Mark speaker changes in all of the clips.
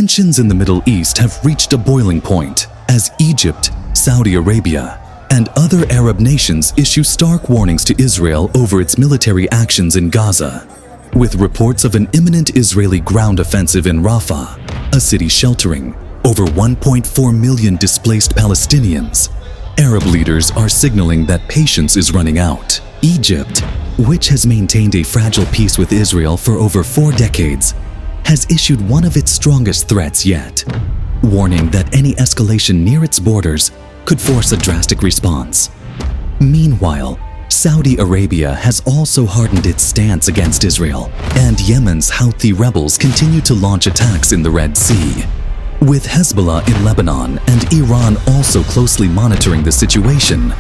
Speaker 1: Tensions in the Middle East have reached a boiling point as Egypt, Saudi Arabia, and other Arab nations issue stark warnings to Israel over its military actions in Gaza, with reports of an imminent Israeli ground offensive in Rafah, a city sheltering over 1.4 million displaced Palestinians. Arab leaders are signaling that patience is running out. Egypt, which has maintained a fragile peace with Israel for over 4 decades, has issued one of its strongest threats yet, warning that any escalation near its borders could force a drastic response. Meanwhile, Saudi Arabia has also hardened its stance against Israel, and Yemen's Houthi rebels continue to launch attacks in the Red Sea. With Hezbollah in Lebanon and Iran also closely monitoring the situation,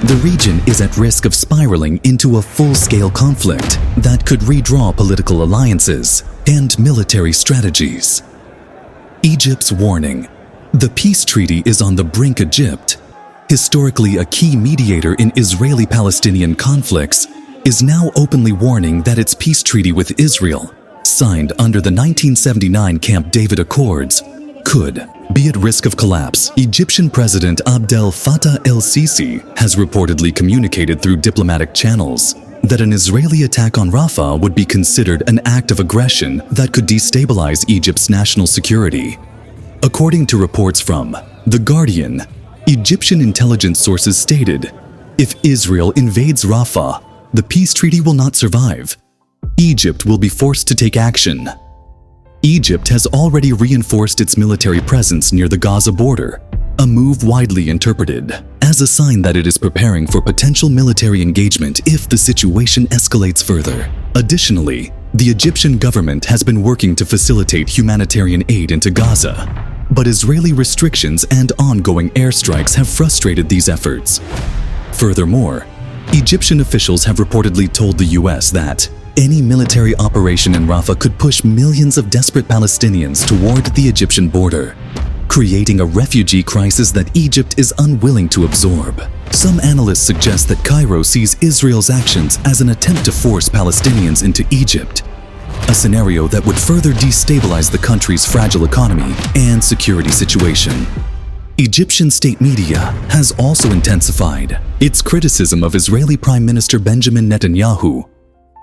Speaker 1: the region is at risk of spiraling into a full-scale conflict that could redraw political alliances and military strategies. Egypt's warning: the peace treaty is on the brink. Egypt, historically a key mediator in Israeli-Palestinian conflicts, is now openly warning that its peace treaty with Israel, signed under the 1979 Camp David Accords, could be at risk of collapse. Egyptian President Abdel Fattah el-Sisi has reportedly communicated through diplomatic channels that an Israeli attack on Rafah would be considered an act of aggression that could destabilize Egypt's national security. According to reports from The Guardian, Egyptian intelligence sources stated, if Israel invades Rafah, the peace treaty will not survive. Egypt will be forced to take action. Egypt has already reinforced its military presence near the Gaza border, a move widely interpreted as a sign that it is preparing for potential military engagement if the situation escalates further. Additionally, the Egyptian government has been working to facilitate humanitarian aid into Gaza, but Israeli restrictions and ongoing airstrikes have frustrated these efforts. Furthermore, Egyptian officials have reportedly told the US that any military operation in Rafah could push millions of desperate Palestinians toward the Egyptian border, creating a refugee crisis that Egypt is unwilling to absorb. Some analysts suggest that Cairo sees Israel's actions as an attempt to force Palestinians into Egypt, a scenario that would further destabilize the country's fragile economy and security situation. Egyptian state media has also intensified its criticism of Israeli Prime Minister Benjamin Netanyahu,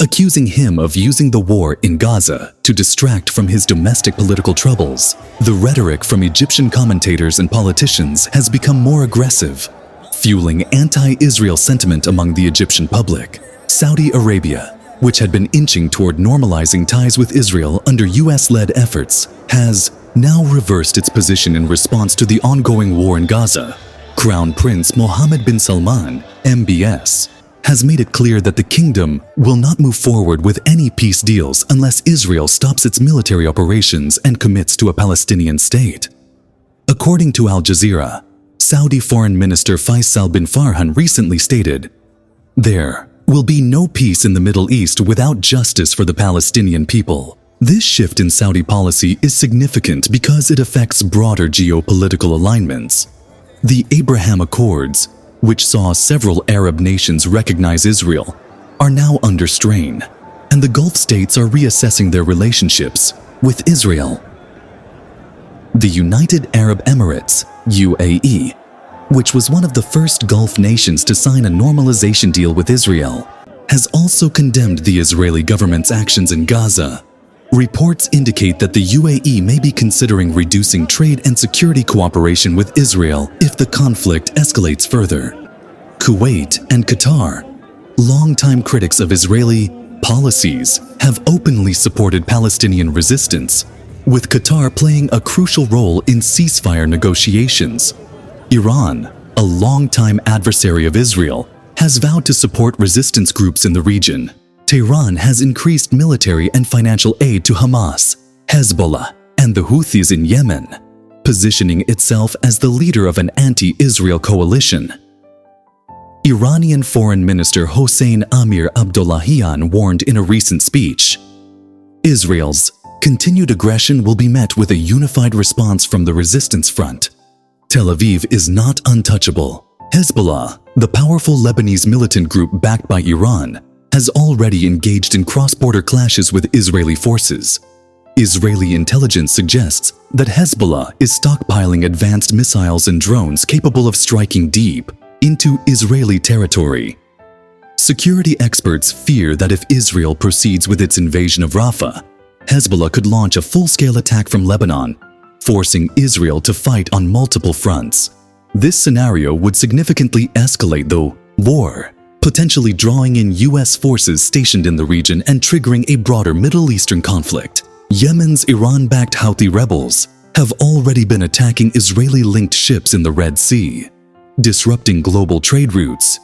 Speaker 1: accusing him of using the war in Gaza to distract from his domestic political troubles. The rhetoric from Egyptian commentators and politicians has become more aggressive, fueling anti-Israel sentiment among the Egyptian public. Saudi Arabia, which had been inching toward normalizing ties with Israel under US-led efforts, has now reversed its position in response to the ongoing war in Gaza. Crown Prince Mohammed bin Salman, MBS, has made it clear that the kingdom will not move forward with any peace deals unless Israel stops its military operations and commits to a Palestinian state. According to Al Jazeera, Saudi Foreign Minister Faisal bin Farhan recently stated, "There will be no peace in the Middle East without justice for the Palestinian people." This shift in Saudi policy is significant because it affects broader geopolitical alignments. The Abraham Accords, which saw several Arab nations recognize Israel, are now under strain, and the Gulf states are reassessing their relationships with Israel. The United Arab Emirates, UAE, which was one of the first Gulf nations to sign a normalization deal with Israel, has also condemned the Israeli government's actions in Gaza. Reports indicate that the UAE may be considering reducing trade and security cooperation with Israel if the conflict escalates further. Kuwait and Qatar, longtime critics of Israeli policies, have openly supported Palestinian resistance, with Qatar playing a crucial role in ceasefire negotiations. Iran, a longtime adversary of Israel, has vowed to support resistance groups in the region. Tehran has increased military and financial aid to Hamas, Hezbollah, and the Houthis in Yemen, positioning itself as the leader of an anti-Israel coalition. Iranian Foreign Minister Hossein Amir Abdollahian warned in a recent speech, Israel's continued aggression will be met with a unified response from the resistance front. Tel Aviv is not untouchable. Hezbollah, the powerful Lebanese militant group backed by Iran, has already engaged in cross-border clashes with Israeli forces. Israeli intelligence suggests that Hezbollah is stockpiling advanced missiles and drones capable of striking deep into Israeli territory. Security experts fear that if Israel proceeds with its invasion of Rafah, Hezbollah could launch a full-scale attack from Lebanon, forcing Israel to fight on multiple fronts. This scenario would significantly escalate the war, potentially drawing in U.S. forces stationed in the region and triggering a broader Middle Eastern conflict. Yemen's Iran-backed Houthi rebels have already been attacking Israeli-linked ships in the Red Sea, disrupting global trade routes.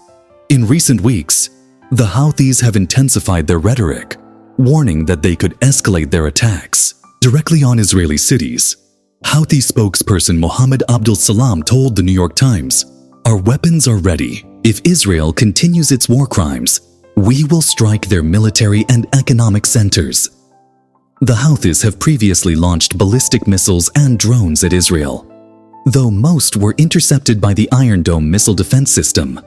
Speaker 1: In recent weeks, the Houthis have intensified their rhetoric, warning that they could escalate their attacks directly on Israeli cities. Houthi spokesperson Mohammed Abdul Salam told the New York Times, "Our weapons are ready. If Israel continues its war crimes, we will strike their military and economic centers." The Houthis have previously launched ballistic missiles and drones at Israel, though most were intercepted by the Iron Dome missile defense system.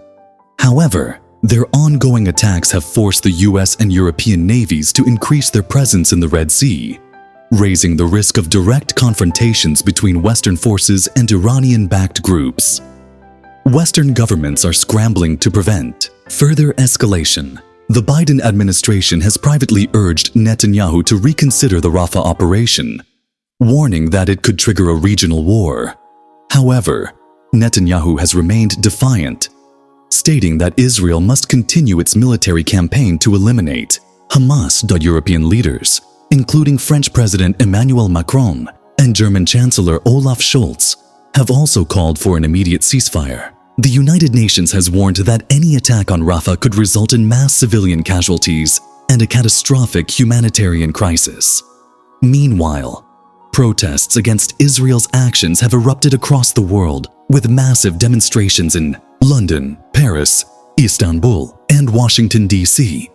Speaker 1: However, their ongoing attacks have forced the US and European navies to increase their presence in the Red Sea, raising the risk of direct confrontations between Western forces and Iranian-backed groups. Western governments are scrambling to prevent further escalation. The Biden administration has privately urged Netanyahu to reconsider the Rafah operation, warning that it could trigger a regional war. However, Netanyahu has remained defiant, stating that Israel must continue its military campaign to eliminate Hamas. European leaders, including French President Emmanuel Macron and German Chancellor Olaf Scholz, have also called for an immediate ceasefire. The United Nations has warned that any attack on Rafah could result in mass civilian casualties and a catastrophic humanitarian crisis. Meanwhile, protests against Israel's actions have erupted across the world, with massive demonstrations in London, Paris, Istanbul, and Washington, D.C.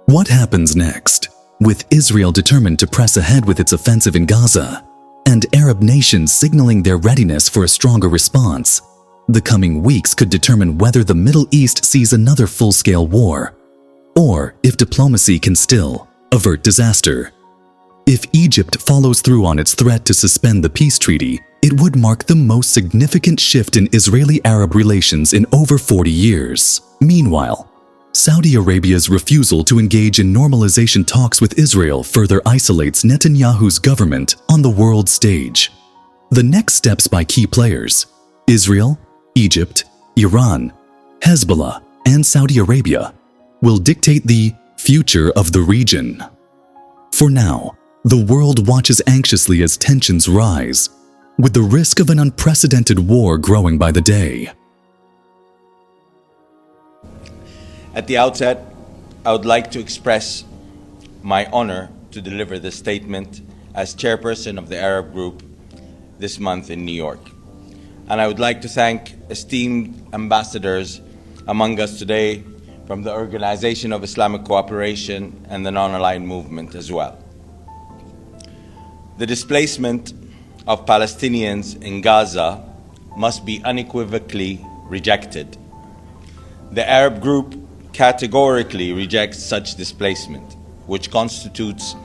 Speaker 1: What happens next? With Israel determined to press ahead with its offensive in Gaza, and Arab nations signaling their readiness for a stronger response, the coming weeks could determine whether the Middle East sees another full-scale war, or if diplomacy can still avert disaster. If Egypt follows through on its threat to suspend the peace treaty, it would mark the most significant shift in Israeli-Arab relations in over 40 years. Meanwhile, Saudi Arabia's refusal to engage in normalization talks with Israel further isolates Netanyahu's government on the world stage. The next steps by key players, Israel, Egypt, Iran, Hezbollah, and Saudi Arabia, will dictate the future of the region. For now, the world watches anxiously as tensions rise, with the risk of an unprecedented war growing by the day.
Speaker 2: At the outset, I would like to express my honor to deliver this statement as chairperson of the Arab Group this month in New York. And I would like to thank esteemed ambassadors among us today from the Organization of Islamic Cooperation and the Non-Aligned Movement as well. The displacement of Palestinians in Gaza must be unequivocally rejected. The Arab Group categorically rejects such displacement, which constitutes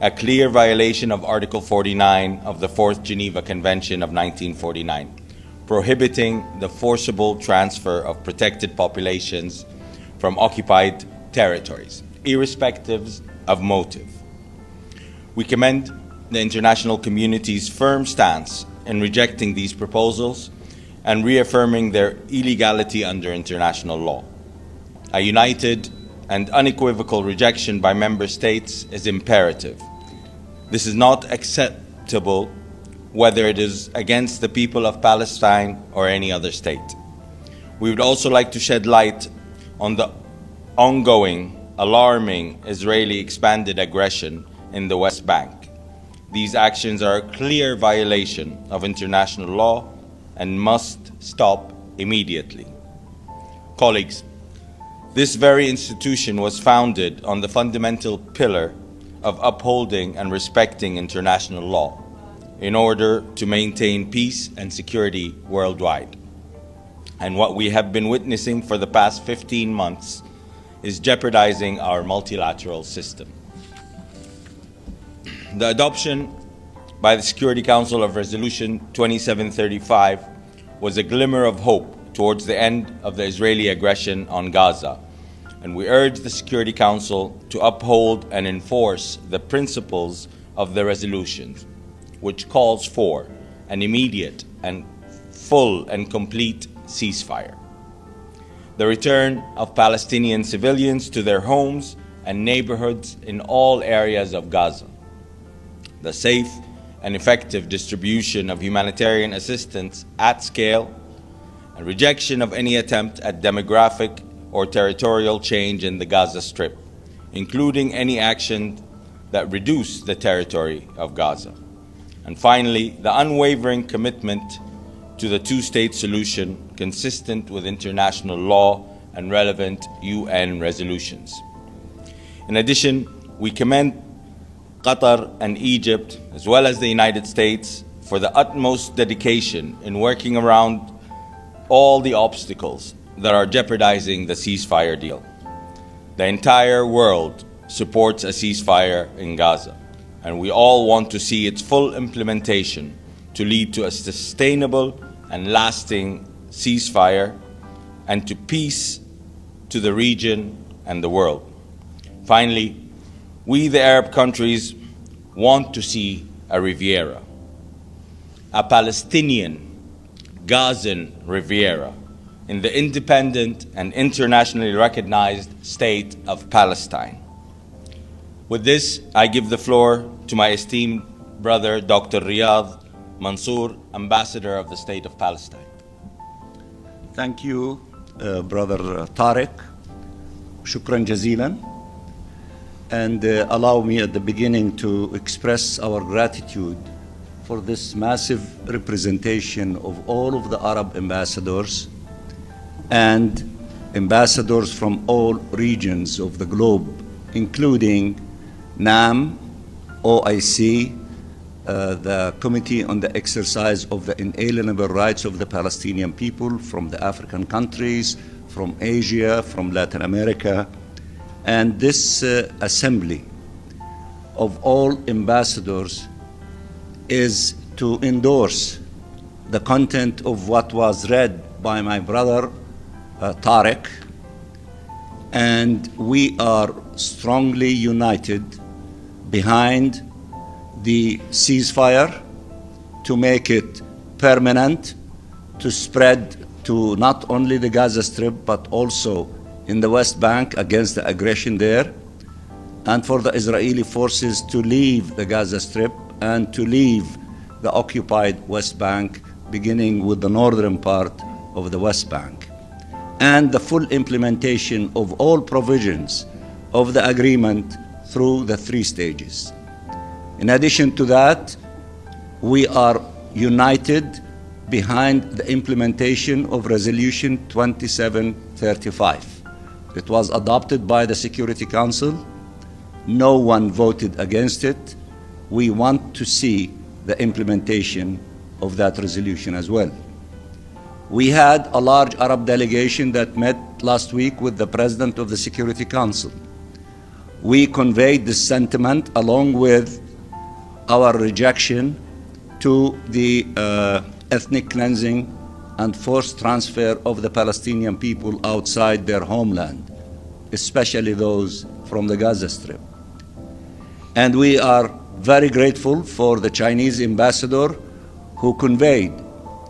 Speaker 2: a clear violation of Article 49 of the Fourth Geneva Convention of 1949, prohibiting the forcible transfer of protected populations from occupied territories, irrespective of motive. We commend the international community's firm stance in rejecting these proposals and reaffirming their illegality under international law. A united and unequivocal rejection by member states is imperative. This is not acceptable whether it is against the people of Palestine or any other state. We would also like to shed light on the ongoing, alarming Israeli expanded aggression in the West Bank. These actions are a clear violation of international law and must stop immediately. Colleagues, this very institution was founded on the fundamental pillar of upholding and respecting international law in order to maintain peace and security worldwide. And what we have been witnessing for the past 15 months is jeopardizing our multilateral system. The adoption by the Security Council of Resolution 2735 was a glimmer of hope towards the end of the Israeli aggression on Gaza, and we urge the Security Council to uphold and enforce the principles of the resolutions, which calls for an immediate and full and complete ceasefire, the return of Palestinian civilians to their homes and neighborhoods in all areas of Gaza, the safe and effective distribution of humanitarian assistance at scale, and rejection of any attempt at demographic or territorial change in the Gaza Strip, including any action that reduce the territory of Gaza. And finally, the unwavering commitment to the two-state solution consistent with international law and relevant UN resolutions. In addition, we commend Qatar and Egypt, as well as the United States, for the utmost dedication in working around all the obstacles that are jeopardizing the ceasefire deal. The entire world supports a ceasefire in Gaza, and we all want to see its full implementation to lead to a sustainable and lasting ceasefire and to peace to the region and the world. Finally, we, the Arab countries, want to see a Riviera, a Palestinian Gazan Riviera in the independent and internationally recognized state of Palestine. With this, I give the floor to my esteemed brother, Dr. Riyadh Mansour, Ambassador of the State of Palestine.
Speaker 3: Thank you, Brother Tariq. Shukran jazilan. And allow me at the beginning to express our gratitude for this massive representation of all of the Arab ambassadors and ambassadors from all regions of the globe, including NAM, OIC, the Committee on the Exercise of the Inalienable Rights of the Palestinian People from the African countries, from Asia, from Latin America, and this assembly of all ambassadors is to endorse the content of what was read by my brother Tariq, and we are strongly united behind the ceasefire to make it permanent, to spread to not only the Gaza Strip but also in the West Bank against the aggression there, and for the Israeli forces to leave the Gaza Strip and to leave the occupied West Bank, beginning with the northern part of the West Bank, and the full implementation of all provisions of the agreement through the three stages. In addition to that, we are united behind the implementation of Resolution 2735. It was adopted by the Security Council. No one voted against it. We want to see the implementation of that resolution as well. We had a large Arab delegation that met last week with the President of the Security Council. We conveyed this sentiment along with our rejection to the ethnic cleansing and forced transfer of the Palestinian people outside their homeland, especially those from the Gaza Strip. And we are very grateful for the Chinese ambassador who conveyed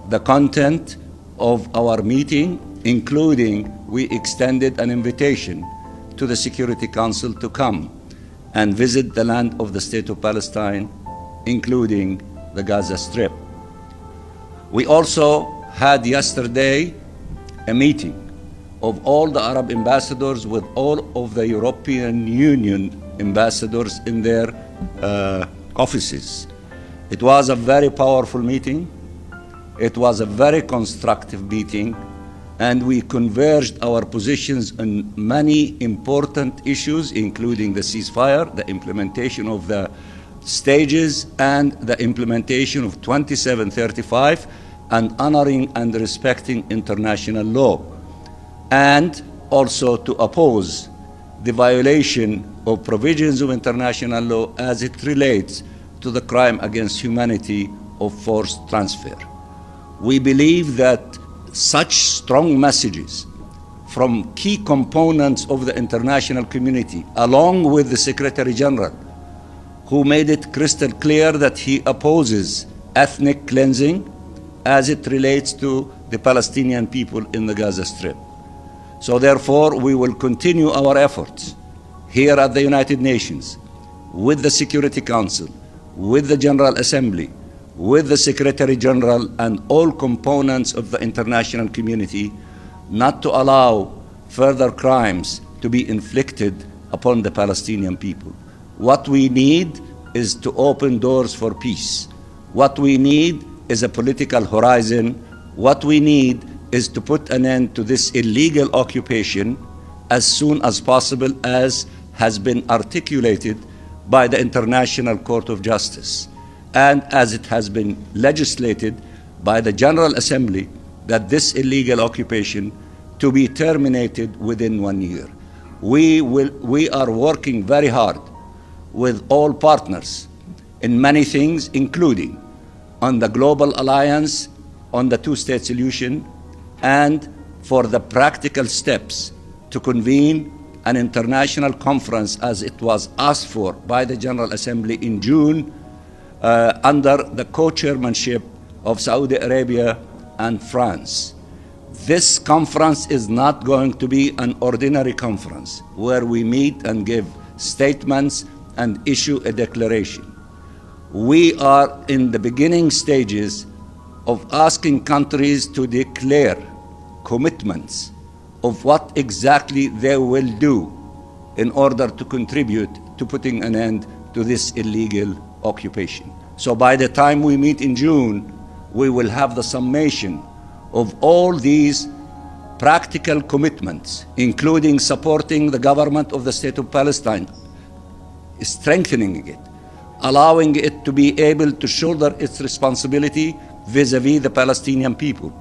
Speaker 3: the content of our meeting, including we extended an invitation to the Security Council to come and visit the land of the State of Palestine, including the Gaza Strip. We also had yesterday a meeting of all the Arab ambassadors with all of the European Union ambassadors in their offices. It was a very powerful meeting. It was a very constructive meeting, and we converged our positions on many important issues, including the ceasefire, the implementation of the stages, and the implementation of 2735, and honoring and respecting international law, and also to oppose the violation of provisions of international law as it relates to the crime against humanity of forced transfer. We believe that such strong messages from key components of the international community, along with the Secretary General, who made it crystal clear that he opposes ethnic cleansing as it relates to the Palestinian people in the Gaza Strip. So therefore, we will continue our efforts here at the United Nations, with the Security Council, with the General Assembly, with the Secretary General and all components of the international community, not to allow further crimes to be inflicted upon the Palestinian people. What we need is to open doors for peace. What we need is a political horizon. What we need is to put an end to this illegal occupation as soon as possible, as has been articulated by the International Court of Justice, and as it has been legislated by the General Assembly, that this illegal occupation to be terminated within 1 year. We are working very hard with all partners in many things, including on the global alliance on the two-state solution, and for the practical steps to convene an international conference as it was asked for by the General Assembly in June under the co-chairmanship of Saudi Arabia and France. This conference is not going to be an ordinary conference where we meet and give statements and issue a declaration. We are in the beginning stages of asking countries to declare commitments of what exactly they will do in order to contribute to putting an end to this illegal occupation. So by the time we meet in June, we will have the summation of all these practical commitments, including supporting the government of the State of Palestine, strengthening it, allowing it to be able to shoulder its responsibility vis-à-vis the Palestinian people.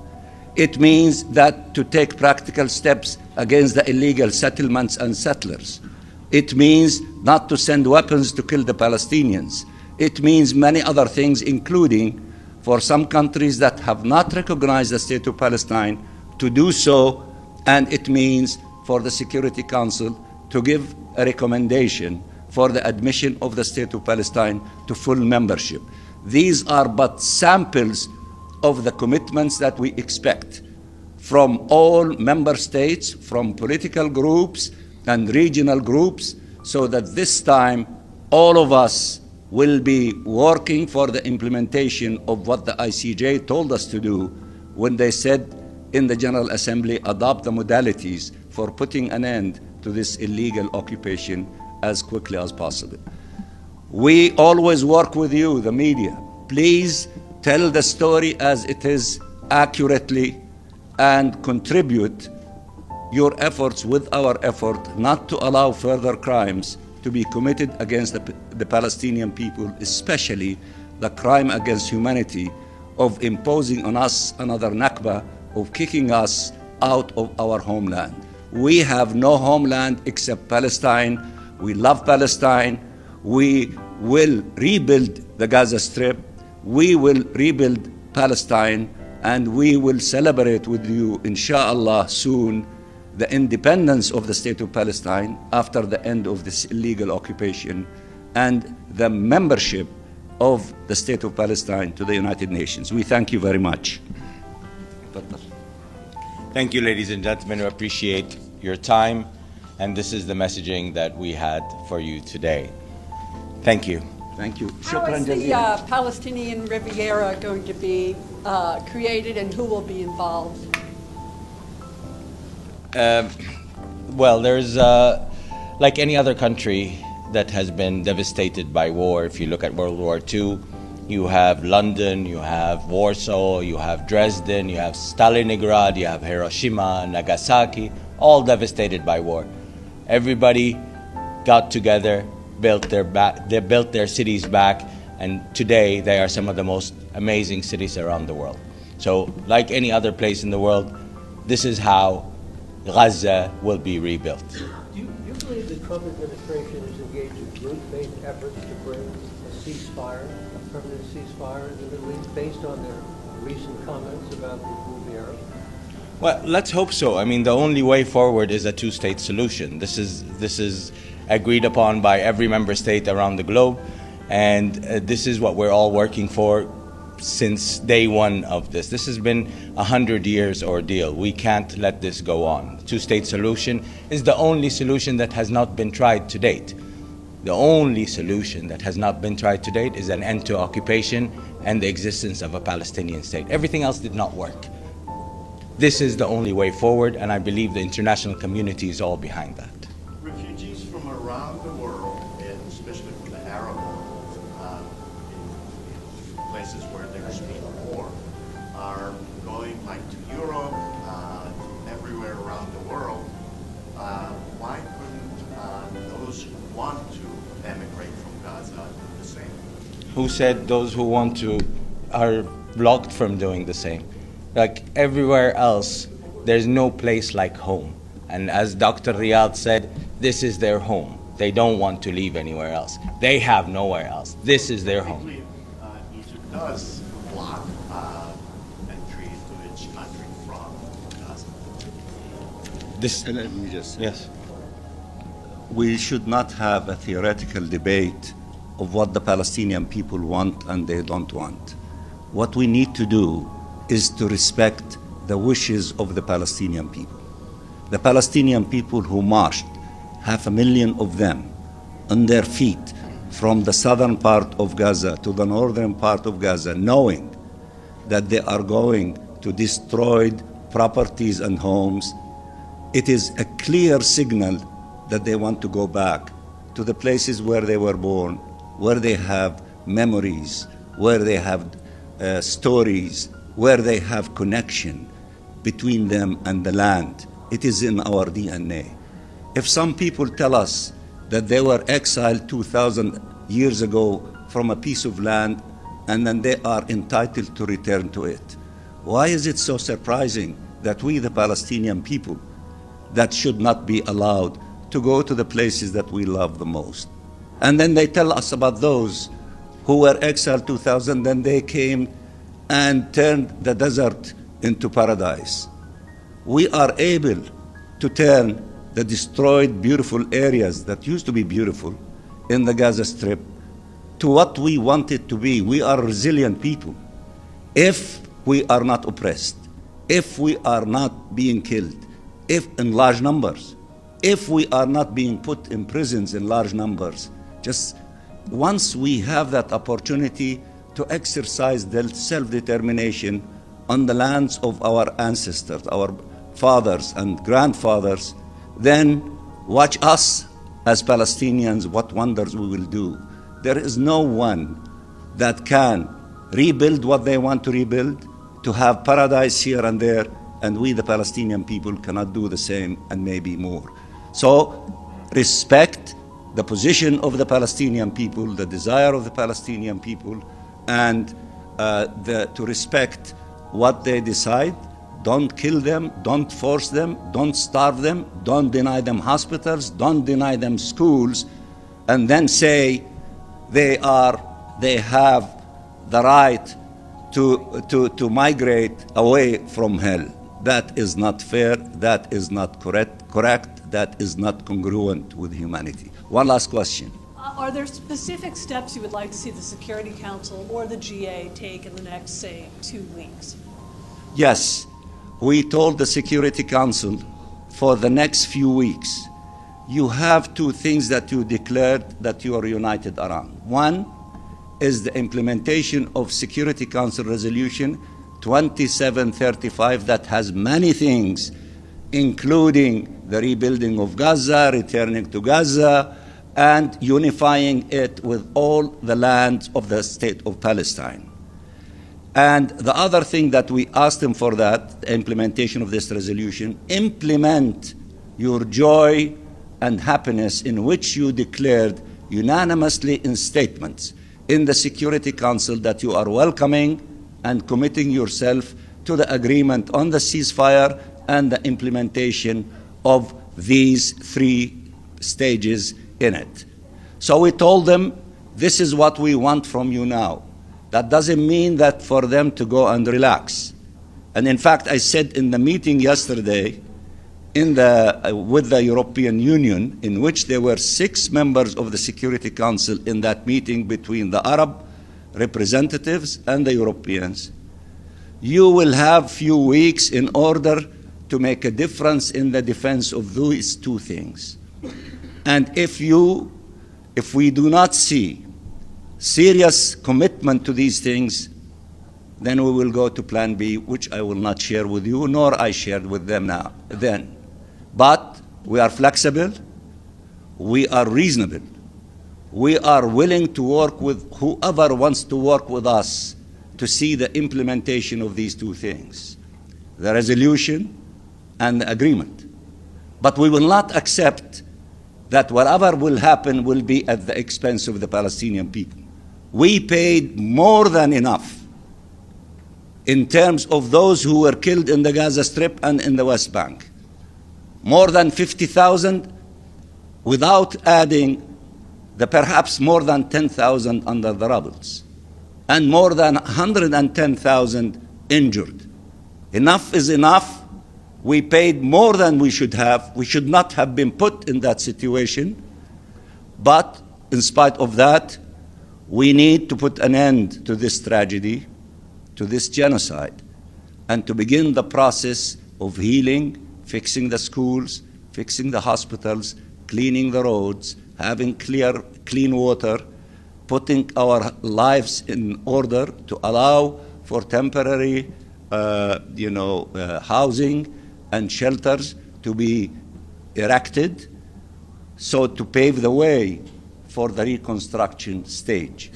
Speaker 3: It means that to take practical steps against the illegal settlements and settlers. It means not to send weapons to kill the Palestinians. It means many other things, including for some countries that have not recognized the State of Palestine to do so, and it means for the Security Council to give a recommendation for the admission of the State of Palestine to full membership. These are but samples of the commitments that we expect from all member states, from political groups and regional groups, so that this time all of us will be working for the implementation of what the ICJ told us to do when they said in the General Assembly, adopt the modalities for putting an end to this illegal occupation as quickly as possible. We always work with you, the media. Please tell the story as it is accurately and contribute your efforts with our effort not to allow further crimes to be committed against the Palestinian people, especially the crime against humanity of imposing on us another Nakba, of kicking us out of our homeland. We have no homeland except Palestine. We love Palestine. We will rebuild the Gaza Strip. We will rebuild Palestine, and we will celebrate with you, inshallah, soon, the independence of the State of Palestine after the end of this illegal occupation and the membership of the State of Palestine to the United Nations. We thank you very much.
Speaker 2: Thank you, ladies and gentlemen. We appreciate your time, and this is the messaging that we had for you today. Thank you.
Speaker 3: Thank you.
Speaker 4: How is the Palestinian Riviera going to be created, and who will be involved?
Speaker 2: Well, there's, like any other country that has been devastated by war, if you look at World War II, you have London, you have Warsaw, you have Dresden, you have Stalingrad, you have Hiroshima, Nagasaki, all devastated by war. Everybody got together, they built their cities back, and today they are some of the most amazing cities around the world. So, like any other place in the world, this is how Gaza will be rebuilt.
Speaker 5: Do you believe the Trump administration is engaged in good faith efforts to bring a ceasefire, a permanent ceasefire in the Middle East, based on their recent comments about the Riviera?
Speaker 2: Well, let's hope so. I mean, the only way forward is a two-state solution. This is agreed upon by every member state around the globe, and this is what we're all working for since day one of this. This has been 100 years ordeal. We can't let this go on. Two-state solution is the only solution that has not been tried to date. The only solution that has not been tried to date is an end to occupation and the existence of a Palestinian state. Everything else did not work. This is the only way forward, and I believe the international community is all behind that.
Speaker 6: Refugees from around the world, and especially from the Arab world, in places where there's been war, are going like to Europe, everywhere around the world. Why couldn't those who want to emigrate from Gaza do the same?
Speaker 2: Who said those who want to are blocked from doing the same? Like everywhere else, there's no place like home. And as Dr. Riyad said, this is their home. They don't want to leave anywhere else. They have nowhere else. This is their home.
Speaker 6: Egypt does block entry into its country from Gaza.
Speaker 3: Let me just say,
Speaker 2: Yes.
Speaker 3: we should not have a theoretical debate of what the Palestinian people want and they don't want. What we need to do is to respect the wishes of the Palestinian people. The Palestinian people who marched, 500,000 of them, on their feet from the southern part of Gaza to the northern part of Gaza, knowing that they are going to destroy properties and homes, it is a clear signal that they want to go back to the places where they were born, where they have memories, where they have stories, where they have connection between them and the land. It is in our DNA. If some people tell us that they were exiled 2,000 years ago from a piece of land and then they are entitled to return to it, why is it so surprising that we, the Palestinian people, that should not be allowed to go to the places that we love the most? And then they tell us about those who were exiled 2,000, then they came and turned the desert into paradise. We are able to turn the destroyed beautiful areas that used to be beautiful in the Gaza Strip to what we want it to be. We are resilient people. If we are not oppressed, if we are not being killed, if in large numbers, if we are not being put in prisons in large numbers, just once we have that opportunity to exercise the self-determination on the lands of our ancestors, our fathers and grandfathers, then watch us as Palestinians, what wonders we will do. There is no one that can rebuild what they want to rebuild, to have paradise here and there, and we, the Palestinian people, cannot do the same and maybe more. So respect the position of the Palestinian people, the desire of the Palestinian people, and to respect what they decide. Don't kill them, don't force them, don't starve them, don't deny them hospitals, don't deny them schools, and then say they have the right to migrate away from hell. That is not fair, that is not correct, that is not congruent with humanity. One last question.
Speaker 7: Are there specific steps you would like to see the Security Council or the GA take in the next, say, 2 weeks?
Speaker 3: Yes, we told the Security Council for the next few weeks, you have two things that you declared that you are united around. One is the implementation of Security Council Resolution 2735 that has many things, including the rebuilding of Gaza, returning to Gaza, and unifying it with all the lands of the state of Palestine. And the other thing that we asked him for that, the implementation of this resolution, implement your joy and happiness in which you declared unanimously in statements in the Security Council that you are welcoming and committing yourself to the agreement on the ceasefire and the implementation of these 3 stages in it. So we told them This is what we want from you now. That doesn't mean that for them to go and relax. And in fact, I said in the meeting yesterday with the European Union, in which there were 6 members of the Security Council in that meeting between the Arab representatives and the Europeans, you will have few weeks in order to make a difference in the defense of these 2 things. And if we do not see serious commitment to these things, then we will go to Plan B, which I will not share with you, nor I shared with them then. But we are flexible, we are reasonable, we are willing to work with whoever wants to work with us to see the implementation of these 2 things, the resolution and the agreement. But we will not accept that whatever will happen will be at the expense of the Palestinian people. We paid more than enough in terms of those who were killed in the Gaza Strip and in the West Bank. More than 50,000 without adding the perhaps more than 10,000 under the rubbles, and more than 110,000 injured. Enough is enough. We paid more than we should have. We should not have been put in that situation. But in spite of that, we need to put an end to this tragedy, to this genocide, and to begin the process of healing, fixing the schools, fixing the hospitals, cleaning the roads, having clean water, putting our lives in order to allow for temporary housing and shelters to be erected, so to pave the way for the reconstruction stage.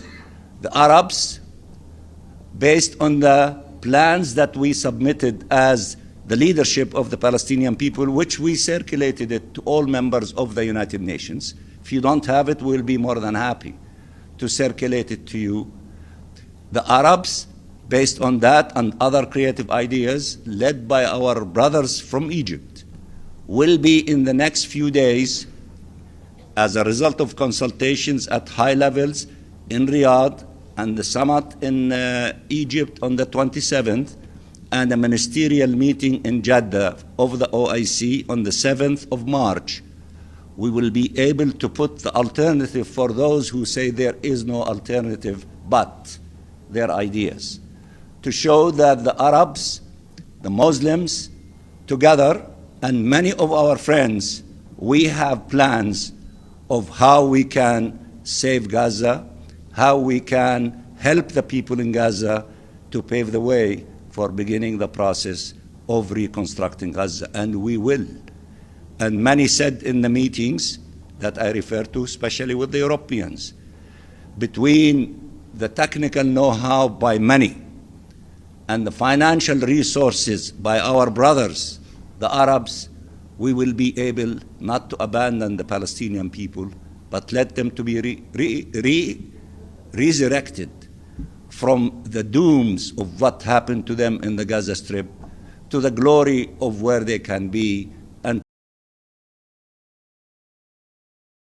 Speaker 3: The Arabs, based on the plans that we submitted as the leadership of the Palestinian people, which we circulated it to all members of the United Nations. If you don't have it, we'll be more than happy to circulate it to you. The Arabs, based on that and other creative ideas, led by our brothers from Egypt, will be in the next few days, as a result of consultations at high levels in Riyadh and the summit in Egypt on the 27th, and a ministerial meeting in Jeddah of the OIC on the 7th of March, we will be able to put the alternative for those who say there is no alternative but their ideas, to show that the Arabs, the Muslims, together, and many of our friends, we have plans of how we can save Gaza, how we can help the people in Gaza to pave the way for beginning the process of reconstructing Gaza, and we will. And many said in the meetings that I refer to, especially with the Europeans, between the technical know-how by many and the financial resources by our brothers, the Arabs, we will be able not to abandon the Palestinian people, but let them to be resurrected from the dooms of what happened to them in the Gaza Strip to the glory of where they can be